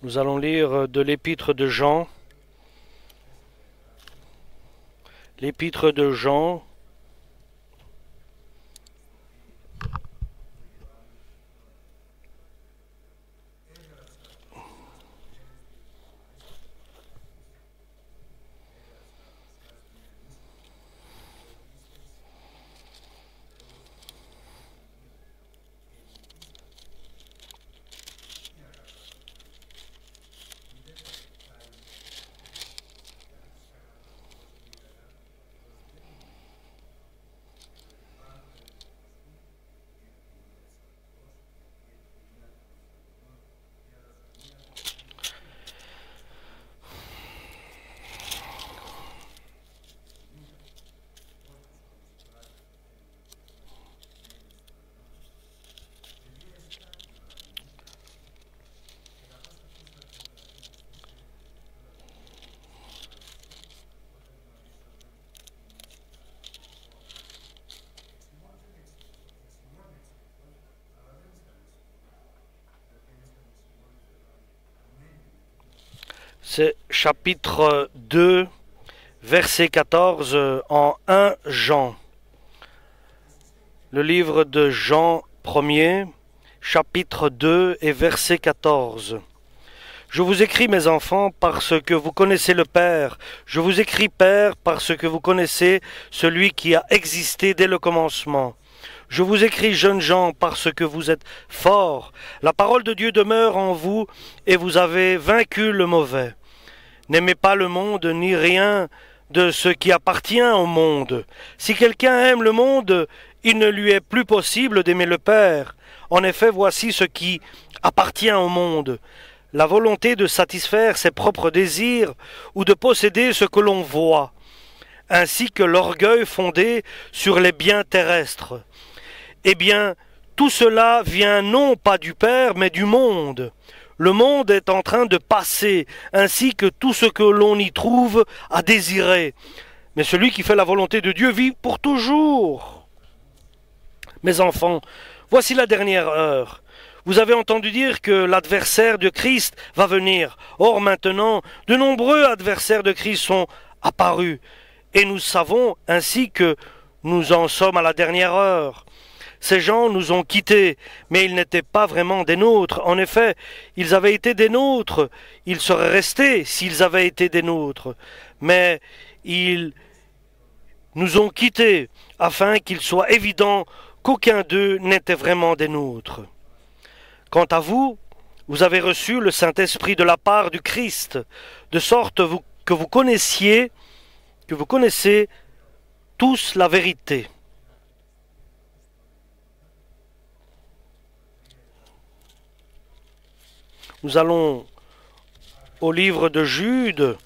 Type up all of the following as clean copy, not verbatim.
Nous allons lire de l'épître de Jean. L'épître de Jean, c'est chapitre 2, verset 14 en 1 Jean. Le livre de Jean 1er, chapitre 2 et verset 14. Je vous écris, mes enfants, parce que vous connaissez le Père. Je vous écris, Père, parce que vous connaissez celui qui a existé dès le commencement. Je vous écris, jeunes gens, parce que vous êtes forts. La parole de Dieu demeure en vous, et vous avez vaincu le mauvais. N'aimez pas le monde, ni rien de ce qui appartient au monde. Si quelqu'un aime le monde, il ne lui est plus possible d'aimer le Père. En effet, voici ce qui appartient au monde. La volonté de satisfaire ses propres désirs ou de posséder ce que l'on voit, ainsi que l'orgueil fondé sur les biens terrestres. Eh bien, tout cela vient non pas du Père, mais du monde. Le monde est en train de passer, ainsi que tout ce que l'on y trouve à désirer. Mais celui qui fait la volonté de Dieu vit pour toujours. Mes enfants, voici la dernière heure. Vous avez entendu dire que l'adversaire de Christ va venir. Or maintenant, de nombreux adversaires de Christ sont apparus. Et nous savons ainsi que nous en sommes à la dernière heure. Ces gens nous ont quittés, mais ils n'étaient pas vraiment des nôtres. En effet, ils avaient été des nôtres. Ils seraient restés s'ils avaient été des nôtres. Mais ils nous ont quittés, afin qu'il soit évident qu'aucun d'eux n'était vraiment des nôtres. Quant à vous, vous avez reçu le Saint-Esprit de la part du Christ, de sorte que vous connaissez tous la vérité. Nous allons au livre de Jude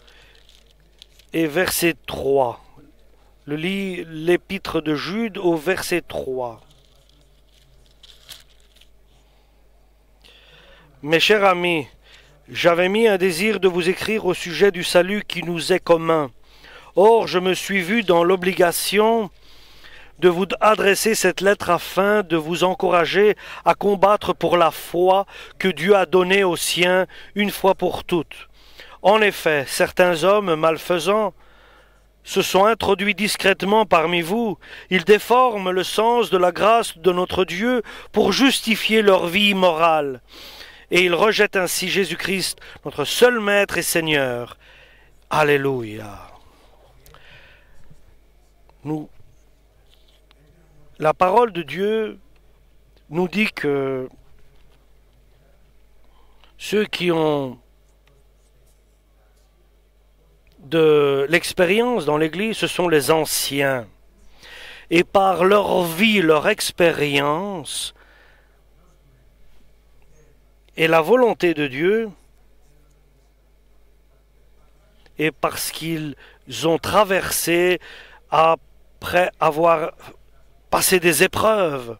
et verset 3. L'épître de Jude au verset 3. Mes chers amis, j'avais mis un désir de vous écrire au sujet du salut qui nous est commun. Or, je me suis vu dans l'obligation de vous adresser cette lettre afin de vous encourager à combattre pour la foi que Dieu a donnée aux siens une fois pour toutes. En effet, certains hommes malfaisants se sont introduits discrètement parmi vous. Ils déforment le sens de la grâce de notre Dieu pour justifier leur vie immorale. Et ils rejettent ainsi Jésus-Christ, notre seul Maître et Seigneur. Alléluia. La parole de Dieu nous dit que ceux qui ont de l'expérience dans l'Église, ce sont les anciens. Et par leur vie, leur expérience et la volonté de Dieu, et parce qu'ils ont traversé après avoir passé des épreuves,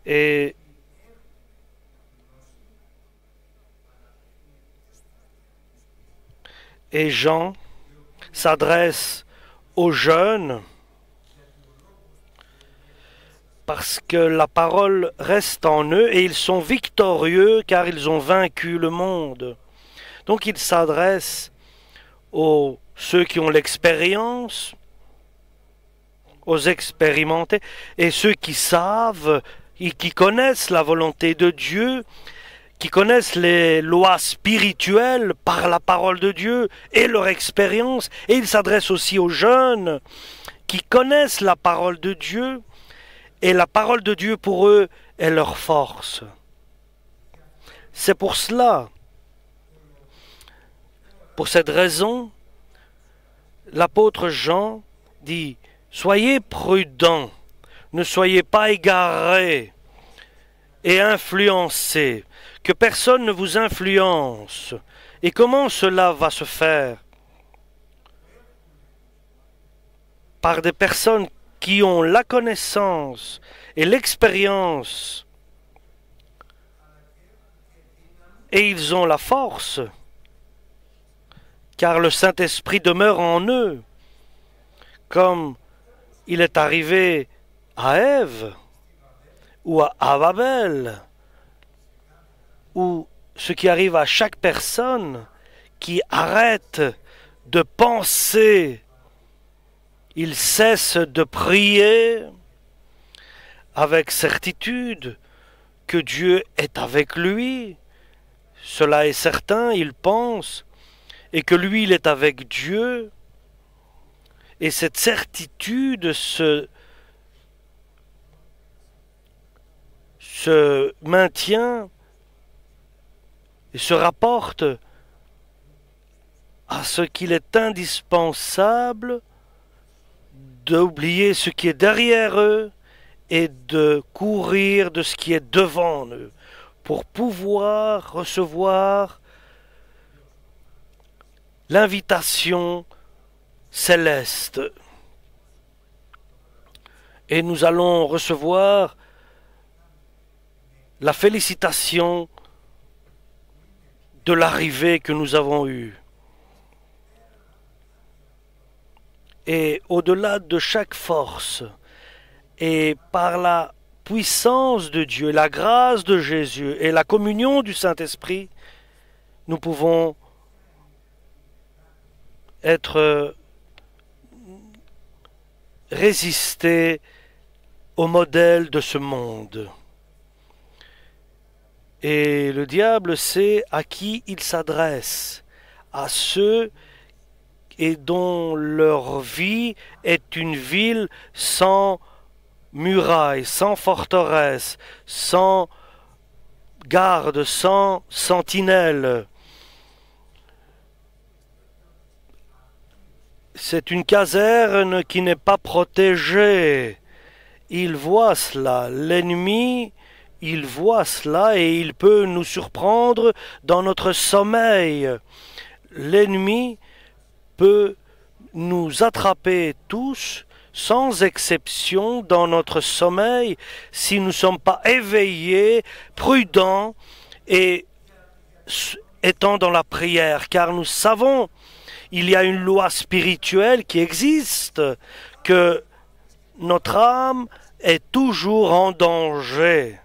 et Jean s'adresse aux jeunes parce que la parole reste en eux et ils sont victorieux car ils ont vaincu le monde. Donc il s'adresse aux ceux qui ont l'expérience, aux expérimentés, et ceux qui savent et qui connaissent la volonté de Dieu, qui connaissent les lois spirituelles par la parole de Dieu et leur expérience. Et il s'adresse aussi aux jeunes qui connaissent la parole de Dieu, et la parole de Dieu pour eux est leur force. C'est pour cela, pour cette raison, l'apôtre Jean dit « Soyez prudents, ne soyez pas égarés et influencés, que personne ne vous influence. » Et comment cela va se faire? Par des personnes qui ont la connaissance et l'expérience, et ils ont la force, car le Saint-Esprit demeure en eux, comme il est arrivé à Ève ou à Babel, ou ce qui arrive à chaque personne qui arrête de penser. Il cesse de prier avec certitude que Dieu est avec lui. Cela est certain, il pense, et que lui, il est avec Dieu. Et cette certitude se maintient et se rapporte à ce qu'il est indispensable d'oublier ce qui est derrière eux et de courir de ce qui est devant eux pour pouvoir recevoir l'invitation céleste. Et nous allons recevoir la félicitation de l'arrivée que nous avons eue. Et au-delà de chaque force, et par la puissance de Dieu, la grâce de Jésus et la communion du Saint-Esprit, nous pouvons résister au modèle de ce monde. Et le diable sait à qui il s'adresse, à ceux et dont leur vie est une ville sans murailles, sans forteresse, sans garde, sans sentinelle. C'est une caserne qui n'est pas protégée. Il voit cela. L'ennemi, il voit cela et il peut nous surprendre dans notre sommeil. L'ennemi peut nous attraper tous, sans exception, dans notre sommeil, si nous ne sommes pas éveillés, prudents et étant dans la prière, car nous savons il y a une loi spirituelle qui existe, que notre âme est toujours en danger.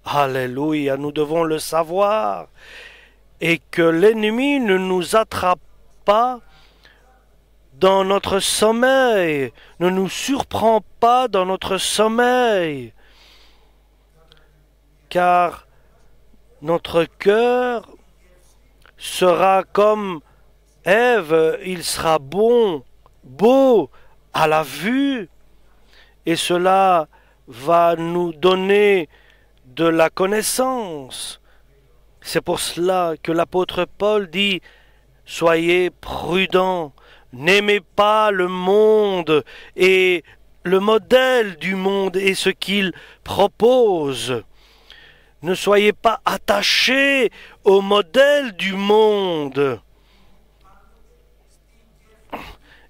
Alléluia, nous devons le savoir, et que l'ennemi ne nous attrape pas dans notre sommeil, ne nous surprend pas dans notre sommeil, car notre cœur sera comme Ève, il sera bon, beau à la vue, et cela va nous donner de la connaissance. C'est pour cela que l'apôtre Paul dit « Soyez prudents, n'aimez pas le monde et le modèle du monde et ce qu'il propose. Ne soyez pas attachés au modèle du monde. »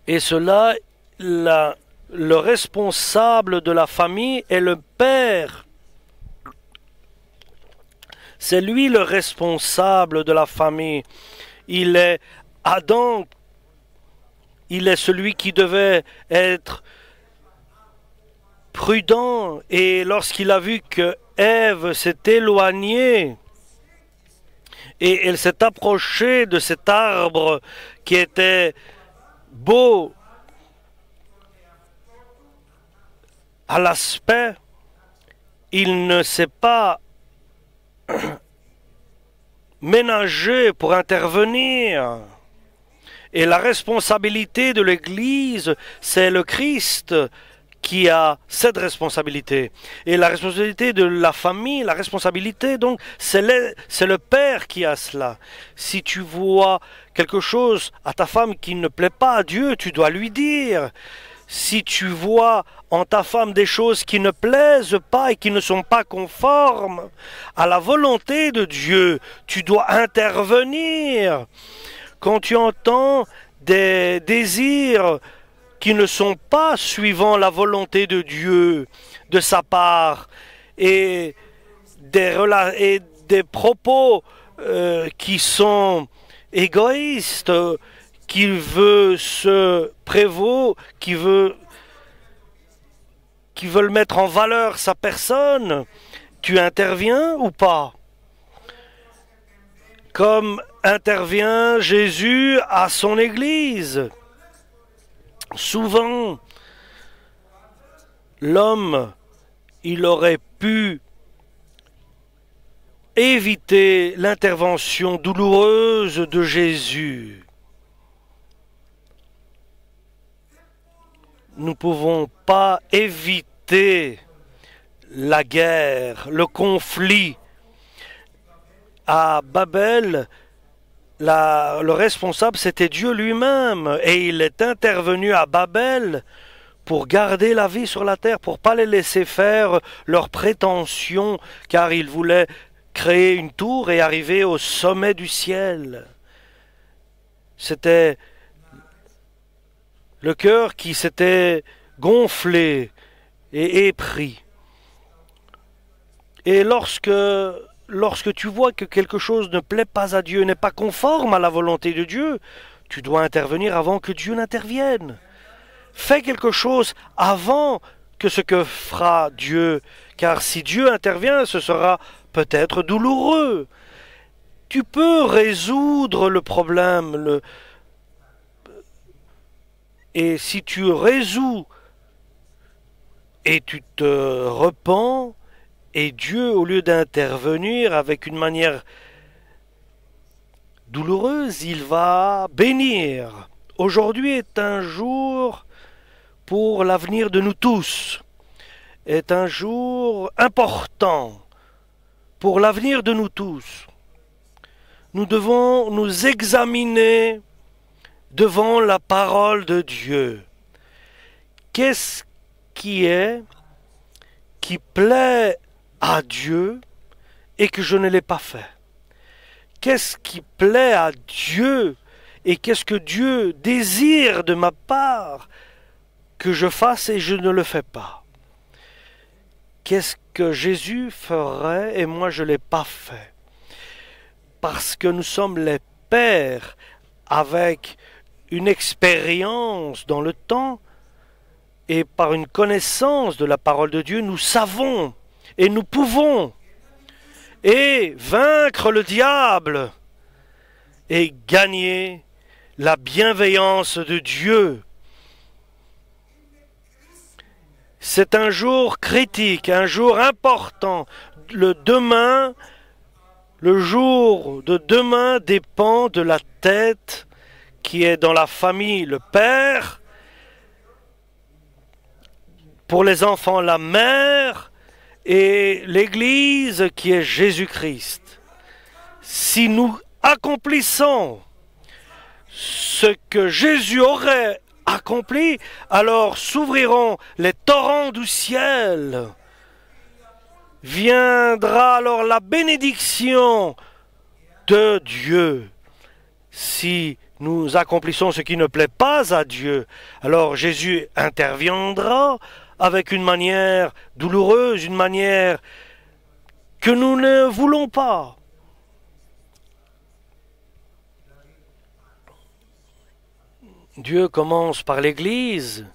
Et cela, le responsable de la famille est le père. C'est lui le responsable de la famille. Il est Adam. Il est celui qui devait être prudent, et lorsqu'il a vu que Ève s'est éloignée et elle s'est approchée de cet arbre qui était beau à l'aspect, il ne s'est pas ménagé pour intervenir. Et la responsabilité de l'Église, c'est le Christ qui a cette responsabilité. Et la responsabilité de la famille, la responsabilité, donc, c'est le Père qui a cela. Si tu vois quelque chose à ta femme qui ne plaît pas à Dieu, tu dois lui dire. Si tu vois en ta femme des choses qui ne plaisent pas et qui ne sont pas conformes à la volonté de Dieu, tu dois intervenir. Quand tu entends des désirs qui ne sont pas suivant la volonté de Dieu de sa part et des propos qui sont égoïstes, qui veut se prévaux, qui veulent mettre en valeur sa personne, tu interviens ou pas? Comme intervient Jésus à son Église. Souvent, l'homme, il aurait pu éviter l'intervention douloureuse de Jésus. Nous ne pouvons pas éviter la guerre, le conflit. À Babel, le responsable, c'était Dieu lui-même, et il est intervenu à Babel pour garder la vie sur la terre, pour ne pas les laisser faire leurs prétentions, car il voulait créer une tour et arriver au sommet du ciel. C'était le cœur qui s'était gonflé et épris. Et lorsque tu vois que quelque chose ne plaît pas à Dieu, n'est pas conforme à la volonté de Dieu, tu dois intervenir avant que Dieu n'intervienne. Fais quelque chose avant que ce que fera Dieu, car si Dieu intervient, ce sera peut-être douloureux. Tu peux résoudre le problème, et si tu résous et tu te repens, et Dieu, au lieu d'intervenir avec une manière douloureuse, il va bénir. Aujourd'hui est un jour pour l'avenir de nous tous, est un jour important pour l'avenir de nous tous. Nous devons nous examiner devant la parole de Dieu. Qu'est-ce qui plaît à Dieu et que je ne l'ai pas fait? Qu'est-ce qui plaît à Dieu et qu'est-ce que Dieu désire de ma part que je fasse et je ne le fais pas? Qu'est-ce que Jésus ferait et moi je ne l'ai pas fait? Parce que nous sommes les pères avec une expérience dans le temps et par une connaissance de la parole de Dieu, nous savons et nous pouvons et vaincre le diable et gagner la bienveillance de Dieu. C'est un jour critique, un jour important. Le jour de demain dépend de la tête qui est dans la famille, le père, pour les enfants, la mère, et l'Église qui est Jésus-Christ. Si nous accomplissons ce que Jésus aurait accompli, alors s'ouvriront les torrents du ciel. Viendra alors la bénédiction de Dieu. Si nous accomplissons ce qui ne plaît pas à Dieu, alors Jésus interviendra avec une manière douloureuse, une manière que nous ne voulons pas. Dieu commence par l'Église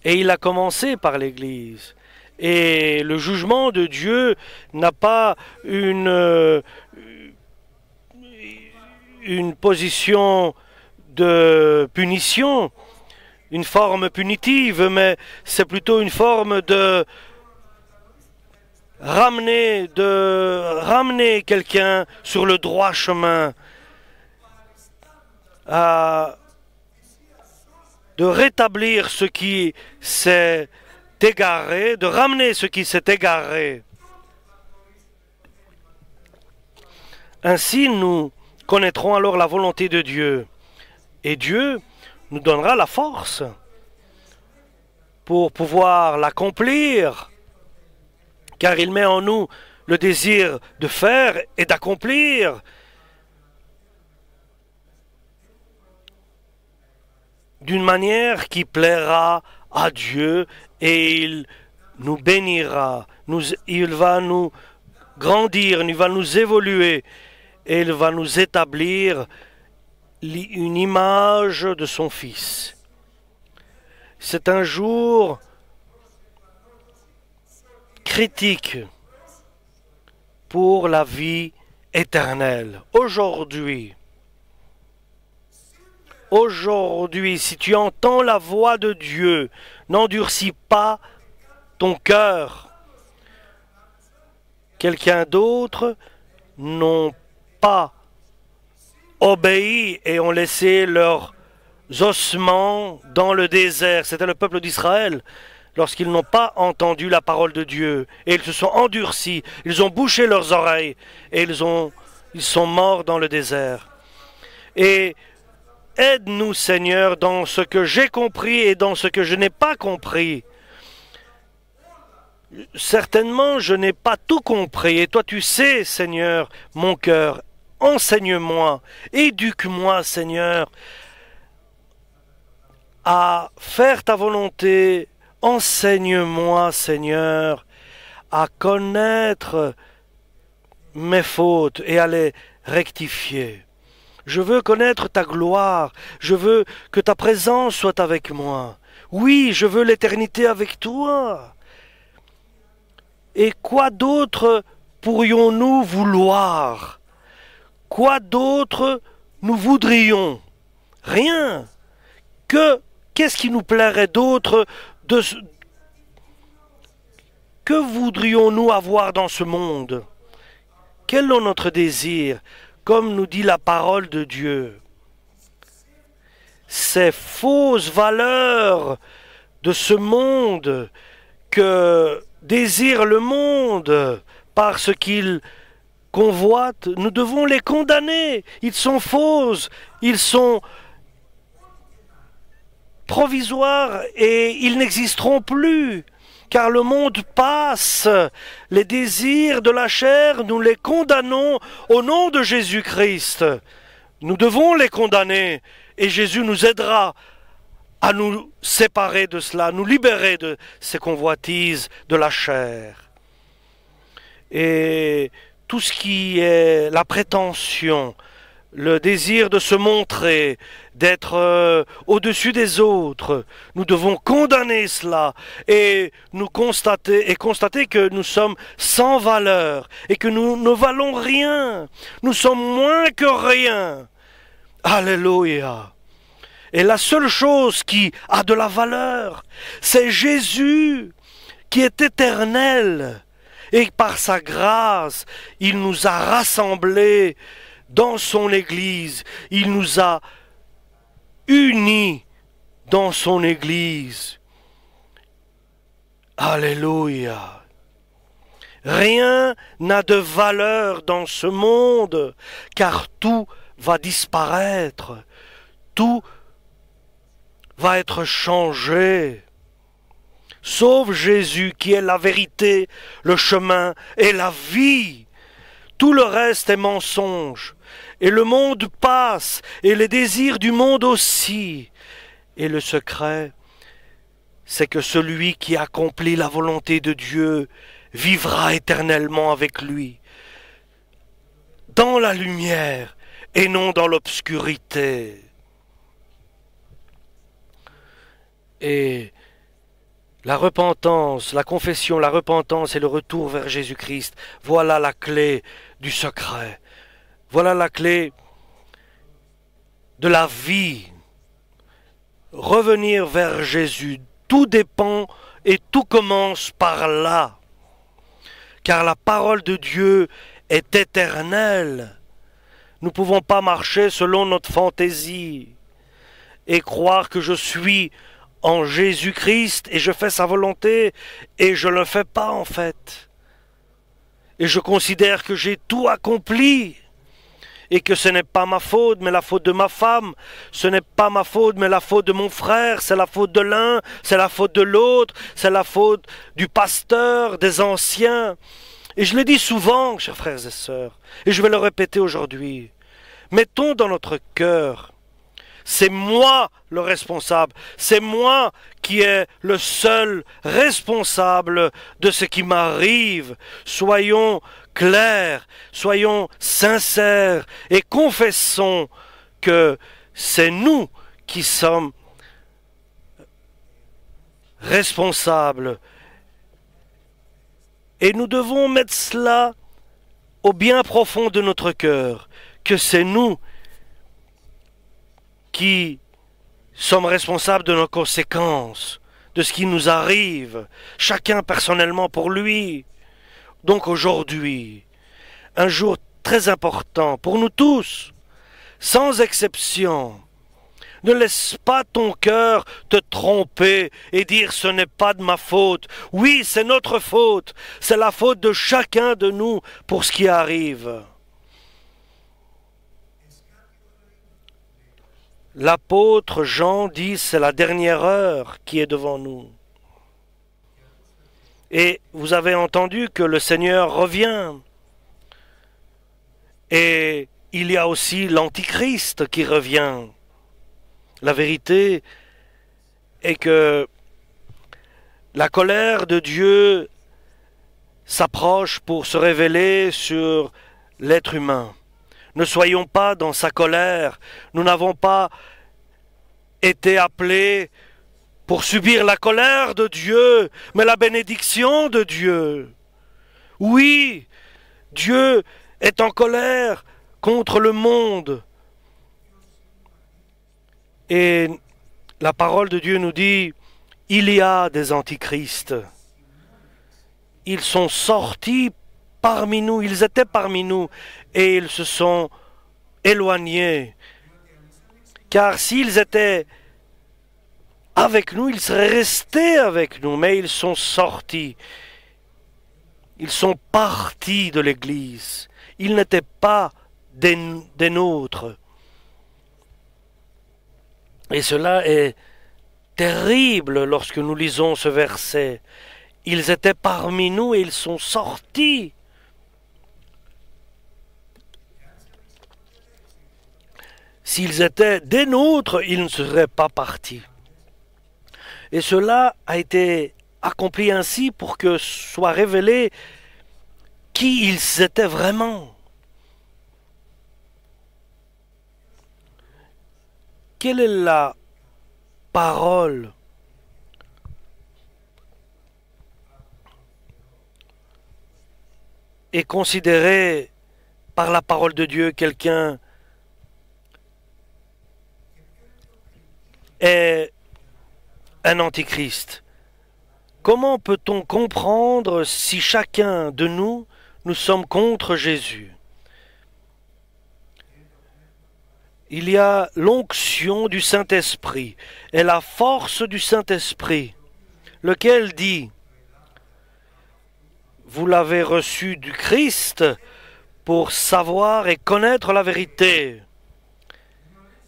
Et il a commencé par l'Église. Et le jugement de Dieu n'a pas une position de punition, une forme punitive, mais c'est plutôt une forme de ramener quelqu'un sur le droit chemin, de rétablir ce qui s'est égaré, de ramener ce qui s'est égaré. Ainsi, nous connaîtrons alors la volonté de Dieu. Et Dieu nous donnera la force pour pouvoir l'accomplir, car il met en nous le désir de faire et d'accomplir. D'une manière qui plaira à Dieu, et il nous bénira, il va nous grandir, il va nous évoluer, et il va nous établir une image de son Fils. C'est un jour critique pour la vie éternelle. Aujourd'hui, si tu entends la voix de Dieu, n'endurcis pas ton cœur. Quelqu'un d'autre n'ont pas obéi et ont laissé leurs ossements dans le désert. C'était le peuple d'Israël lorsqu'ils n'ont pas entendu la parole de Dieu. Et ils se sont endurcis, ils ont bouché leurs oreilles et ils sont morts dans le désert. Et aide-nous, Seigneur, dans ce que j'ai compris et dans ce que je n'ai pas compris. Certainement, je n'ai pas tout compris. Et toi, tu sais, Seigneur, mon cœur. Enseigne-moi, éduque-moi, Seigneur, à faire ta volonté. Enseigne-moi, Seigneur, à connaître mes fautes et à les rectifier. Je veux connaître ta gloire. Je veux que ta présence soit avec moi. Oui, je veux l'éternité avec toi. Et quoi d'autre pourrions-nous vouloir? Quoi d'autre nous voudrions? Rien. Qu'est-ce qui nous plairait d'autre? Que voudrions-nous avoir dans ce monde? Quel est notre désir? Comme nous dit la parole de Dieu, ces fausses valeurs de ce monde que désire le monde parce qu'il convoite, nous devons les condamner. Ils sont fausses, ils sont provisoires et ils n'existeront plus. Car le monde passe, les désirs de la chair, nous les condamnons au nom de Jésus-Christ. Nous devons les condamner et Jésus nous aidera à nous séparer de cela, nous libérer de ces convoitises de la chair. Et tout ce qui est la prétention, le désir de se montrer, d'être au-dessus des autres, nous devons condamner cela et constater que nous sommes sans valeur et que nous ne valons rien. Nous sommes moins que rien. Alléluia. Et la seule chose qui a de la valeur, c'est Jésus qui est éternel. Et par sa grâce, il nous a rassemblés dans son Église. Il nous a unis dans son Église. Alléluia. Rien n'a de valeur dans ce monde, car tout va disparaître. Tout va être changé. Sauf Jésus qui est la vérité, le chemin et la vie. Tout le reste est mensonge. Et le monde passe, et les désirs du monde aussi. Et le secret, c'est que celui qui accomplit la volonté de Dieu vivra éternellement avec lui, dans la lumière et non dans l'obscurité. Et La repentance, la confession, la repentance et le retour vers Jésus-Christ, voilà la clé du secret. Voilà la clé de la vie. Revenir vers Jésus, tout dépend et tout commence par là. Car la parole de Dieu est éternelle. Nous ne pouvons pas marcher selon notre fantaisie et croire que je suis en Jésus-Christ et je fais sa volonté et je ne le fais pas en fait. Et je considère que j'ai tout accompli et que ce n'est pas ma faute mais la faute de ma femme, ce n'est pas ma faute mais la faute de mon frère, c'est la faute de l'un, c'est la faute de l'autre, c'est la faute du pasteur, des anciens. Et je le dis souvent, chers frères et sœurs, et je vais le répéter aujourd'hui, mettons dans notre cœur, c'est moi le responsable, c'est moi qui est le seul responsable de ce qui m'arrive. Soyons clairs, soyons sincères et confessons que c'est nous qui sommes responsables. Et nous devons mettre cela au bien profond de notre cœur, que c'est nous qui sommes responsables de nos conséquences, de ce qui nous arrive, chacun personnellement pour lui. Donc aujourd'hui, un jour très important pour nous tous, sans exception. Ne laisse pas ton cœur te tromper et dire ce n'est pas de ma faute. Oui, c'est notre faute. C'est la faute de chacun de nous pour ce qui arrive. L'apôtre Jean dit c'est la dernière heure qui est devant nous. Et vous avez entendu que le Seigneur revient. Et il y a aussi l'Antichrist qui revient. La vérité est que la colère de Dieu s'approche pour se révéler sur l'être humain. Ne soyons pas dans sa colère. Nous n'avons pas été appelés pour subir la colère de Dieu, mais la bénédiction de Dieu. Oui, Dieu est en colère contre le monde. Et la parole de Dieu nous dit, il y a des antichrists. Ils sont sortis parmi nous, ils étaient parmi nous, et ils se sont éloignés. Car s'ils étaient avec nous, ils seraient restés avec nous, mais ils sont sortis. Ils sont partis de l'Église. Ils n'étaient pas des nôtres. Et cela est terrible lorsque nous lisons ce verset. Ils étaient parmi nous et ils sont sortis. S'ils étaient des nôtres, ils ne seraient pas partis. Et cela a été accompli ainsi pour que soit révélé qui ils étaient vraiment. Quelle est la parole est considéré par la parole de Dieu quelqu'un est un antichrist? Comment peut-on comprendre si chacun de nous sommes contre Jésus? Il y a l'onction du Saint-Esprit et la force du Saint-Esprit, lequel dit, vous l'avez reçu du Christ pour savoir et connaître la vérité.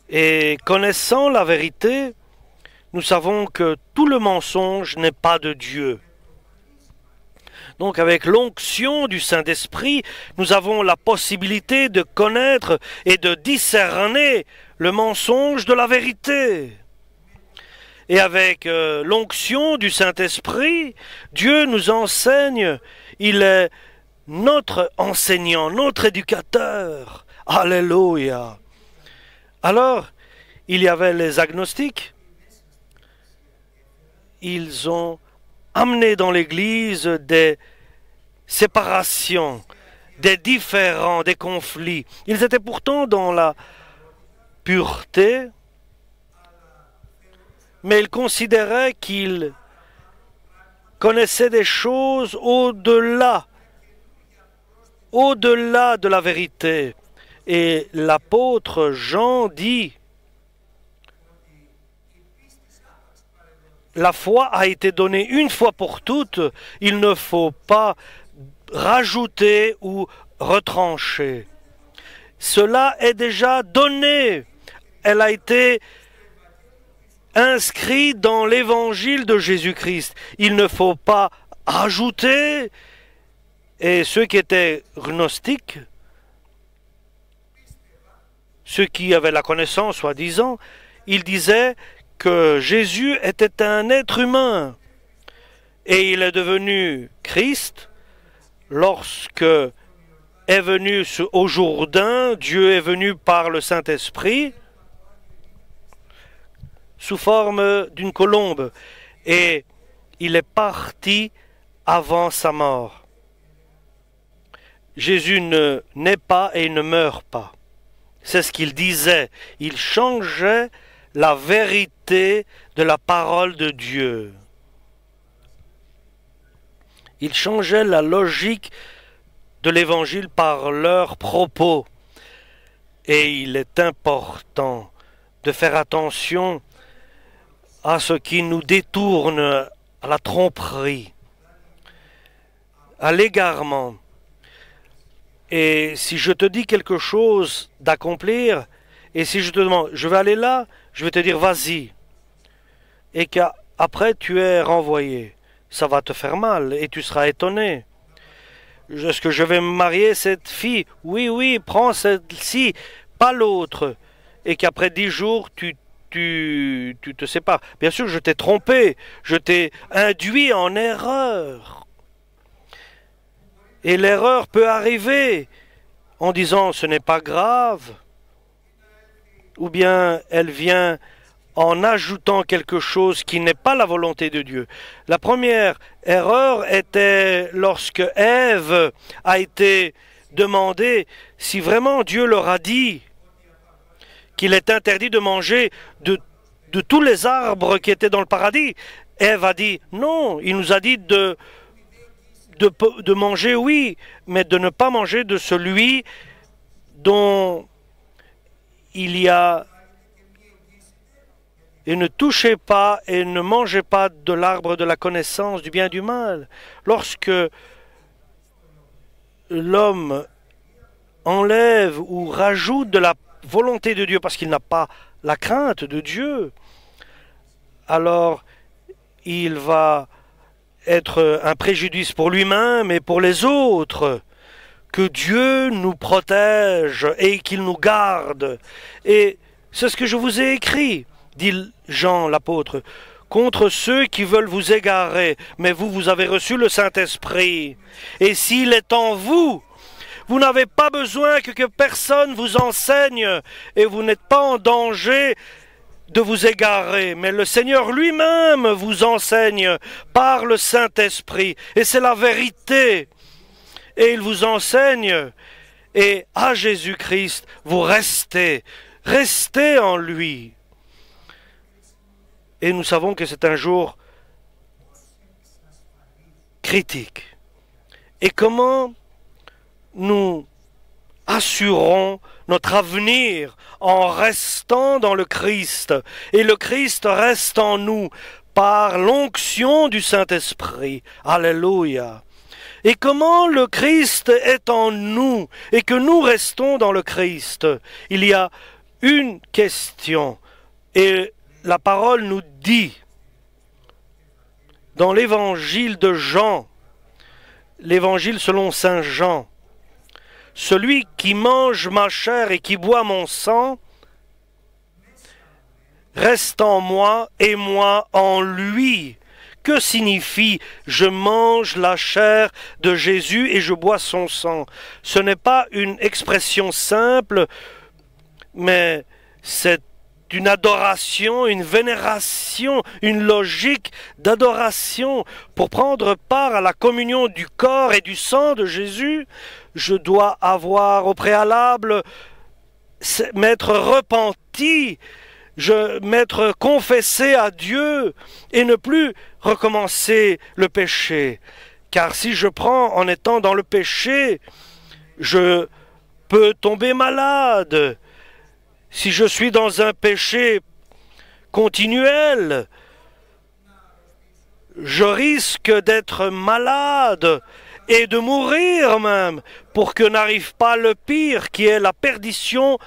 Et connaissant la vérité, nous savons que tout le mensonge n'est pas de Dieu. Donc avec l'onction du Saint-Esprit, nous avons la possibilité de connaître et de discerner le mensonge de la vérité. Et avec l'onction du Saint-Esprit, Dieu nous enseigne, il est notre enseignant, notre éducateur. Alléluia. Alors, il y avait les agnostiques. Ils ont amené dans l'Église des séparations, des différends, des conflits. Ils étaient pourtant dans la pureté, mais ils considéraient qu'ils connaissaient des choses au-delà de la vérité. Et l'apôtre Jean dit, la foi a été donnée une fois pour toutes, il ne faut pas rajouter ou retrancher. Cela est déjà donné. Elle a été inscrite dans l'évangile de Jésus-Christ. Il ne faut pas ajouter. Et ceux qui étaient gnostiques, ceux qui avaient la connaissance, soi-disant, ils disaient que Jésus était un être humain et il est devenu Christ lorsque est venu au Jourdain, Dieu est venu par le Saint-Esprit sous forme d'une colombe et il est parti avant sa mort. Jésus ne naît pas et ne meurt pas. C'est ce qu'il disait. Il changeait la vérité de la parole de Dieu. Ils changeaient la logique de l'Évangile par leurs propos. Et il est important de faire attention à ce qui nous détourne à la tromperie, à l'égarement. Et si je te dis quelque chose d'accomplir, et si je te demande, je vais aller là, je vais te dire vas-y, et qu'après tu es renvoyé, ça va te faire mal et tu seras étonné. Est-ce que je vais me marier cette fille? Oui, oui, prends celle-ci, pas l'autre. Et qu'après 10 jours, tu te sépares. Bien sûr, je t'ai trompé, je t'ai induit en erreur. Et l'erreur peut arriver en disant ce n'est pas grave, ou bien elle vient en ajoutant quelque chose qui n'est pas la volonté de Dieu. La première erreur était lorsque Ève a été demandée si vraiment Dieu leur a dit qu'il est interdit de manger de tous les arbres qui étaient dans le paradis. Ève a dit non, il nous a dit de manger, oui, mais de ne pas manger de celui dont il y a... Et ne touchez pas et ne mangez pas de l'arbre de la connaissance du bien et du mal. Lorsque l'homme enlève ou rajoute de la volonté de Dieu parce qu'il n'a pas la crainte de Dieu, alors il va être un préjudice pour lui-même et pour les autres. Que Dieu nous protège et qu'il nous garde. Et c'est ce que je vous ai écrit, dit Jean l'apôtre, contre ceux qui veulent vous égarer. Mais vous avez reçu le Saint-Esprit. Et s'il est en vous, vous n'avez pas besoin que personne vous enseigne et vous n'êtes pas en danger de vous égarer, mais le Seigneur lui-même vous enseigne par le Saint-Esprit, et c'est la vérité, et il vous enseigne, et à Jésus-Christ, vous restez en lui. Et nous savons que c'est un jour critique. Et comment nous assurons notre avenir en restant dans le Christ, et le Christ reste en nous par l'onction du Saint-Esprit. Alléluia. Et comment le Christ est en nous et que nous restons dans le Christ? Il y a une question, et la parole nous dit dans l'évangile de Jean, l'évangile selon saint Jean, celui qui mange ma chair et qui boit mon sang reste en moi et moi en lui. Que signifie je mange la chair de Jésus et je bois son sang? Ce n'est pas une expression simple, mais c'est d'une adoration, une vénération, une logique d'adoration. Pour prendre part à la communion du corps et du sang de Jésus, je dois avoir au préalable m'être repenti, m'être confessé à Dieu et ne plus recommencer le péché. Car si je prends en étant dans le péché, je peux tomber malade. Si je suis dans un péché continuel, je risque d'être malade et de mourir même, pour que n'arrive pas le pire, qui est la perdition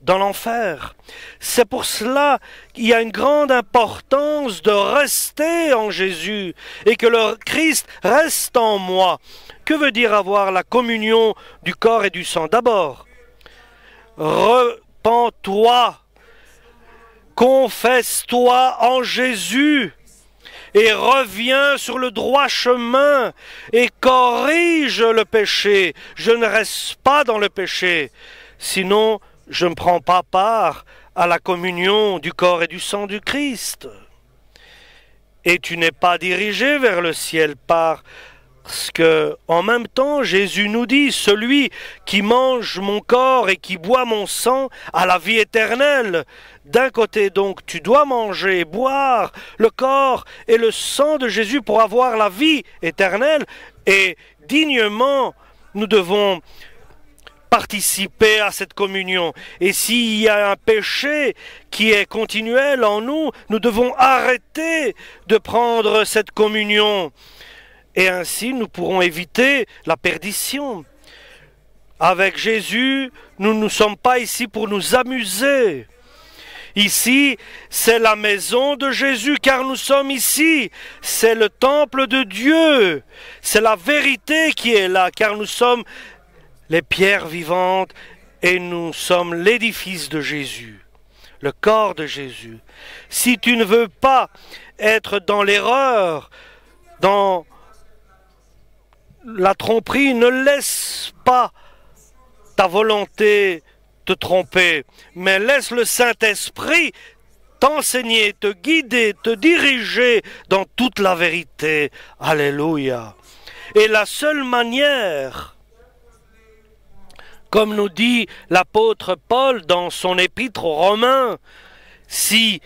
dans l'enfer. C'est pour cela qu'il y a une grande importance de rester en Jésus et que le Christ reste en moi. Que veut dire avoir la communion du corps et du sang? D'abord, repens-toi, confesse-toi en Jésus et reviens sur le droit chemin et corrige le péché. Je ne reste pas dans le péché, sinon je ne prends pas part à la communion du corps et du sang du Christ. Et tu n'es pas dirigé vers le ciel parce que, en même temps, Jésus nous dit, celui qui mange mon corps et qui boit mon sang a la vie éternelle. D'un côté, donc, tu dois manger et boire le corps et le sang de Jésus pour avoir la vie éternelle. Et dignement, nous devons participer à cette communion. Et s'il y a un péché qui est continuel en nous, nous devons arrêter de prendre cette communion. Et ainsi, nous pourrons éviter la perdition. Avec Jésus, nous ne sommes pas ici pour nous amuser. Ici, c'est la maison de Jésus, car nous sommes ici. C'est le temple de Dieu. C'est la vérité qui est là, car nous sommes les pierres vivantes et nous sommes l'édifice de Jésus, le corps de Jésus. Si tu ne veux pas être dans l'erreur, dans la tromperie, ne laisse pas ta volonté te tromper, mais laisse le Saint-Esprit t'enseigner, te guider, te diriger dans toute la vérité. Alléluia. Et la seule manière, comme nous dit l'apôtre Paul dans son épître aux Romains, si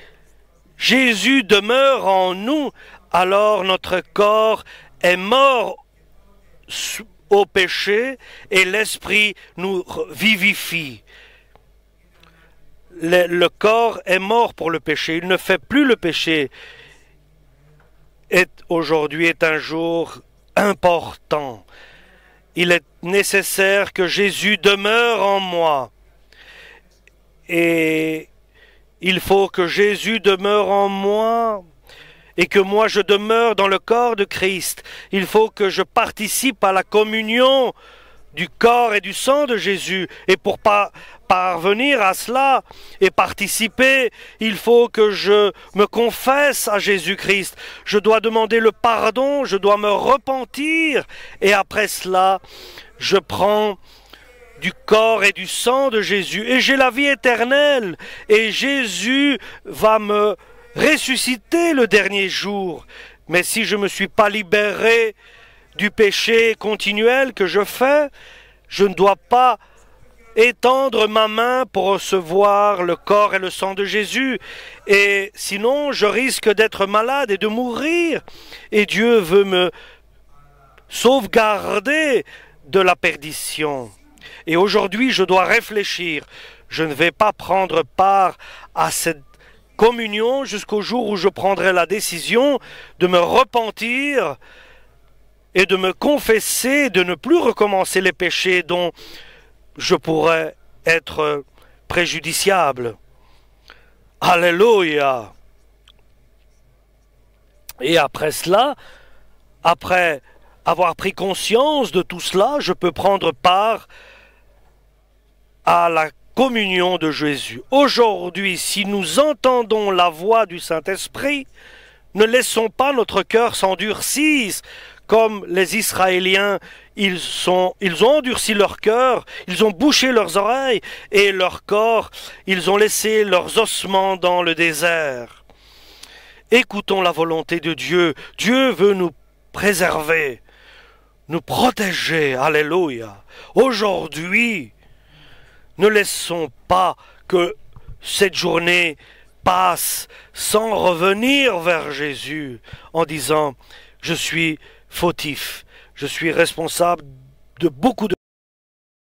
Jésus demeure en nous, alors notre corps est mort au péché et l'esprit nous vivifie. Le corps est mort pour le péché, il ne fait plus le péché. Aujourd'hui est un jour important. Il est nécessaire que Jésus demeure en moi. Et il faut que Jésus demeure en moi et que moi je demeure dans le corps de Christ. Il faut que je participe à la communion du corps et du sang de Jésus. Et pour parvenir à cela et participer, il faut que je me confesse à Jésus-Christ. Je dois demander le pardon, je dois me repentir. Et après cela, je prends du corps et du sang de Jésus. Et j'ai la vie éternelle. Et Jésus va me ressusciter le dernier jour. Mais si je ne me suis pas libéré du péché continuel que je fais, je ne dois pas étendre ma main pour recevoir le corps et le sang de Jésus. Et sinon, je risque d'être malade et de mourir. Et Dieu veut me sauvegarder de la perdition. Et aujourd'hui, je dois réfléchir. Je ne vais pas prendre part à cette communion jusqu'au jour où je prendrai la décision de me repentir et de me confesser, de ne plus recommencer les péchés dont je pourrais être préjudiciable. Alléluia. Et après cela, après avoir pris conscience de tout cela, je peux prendre part à la communion de Jésus. Aujourd'hui, si nous entendons la voix du Saint-Esprit, ne laissons pas notre cœur s'endurcir comme les Israéliens, ils ont endurci leur cœur, ils ont bouché leurs oreilles, et leur corps, ils ont laissé leurs ossements dans le désert. Écoutons la volonté de Dieu. Dieu veut nous préserver, nous protéger. Alléluia. Aujourd'hui, ne laissons pas que cette journée passe sans revenir vers Jésus en disant « Je suis fautif, je suis responsable de beaucoup de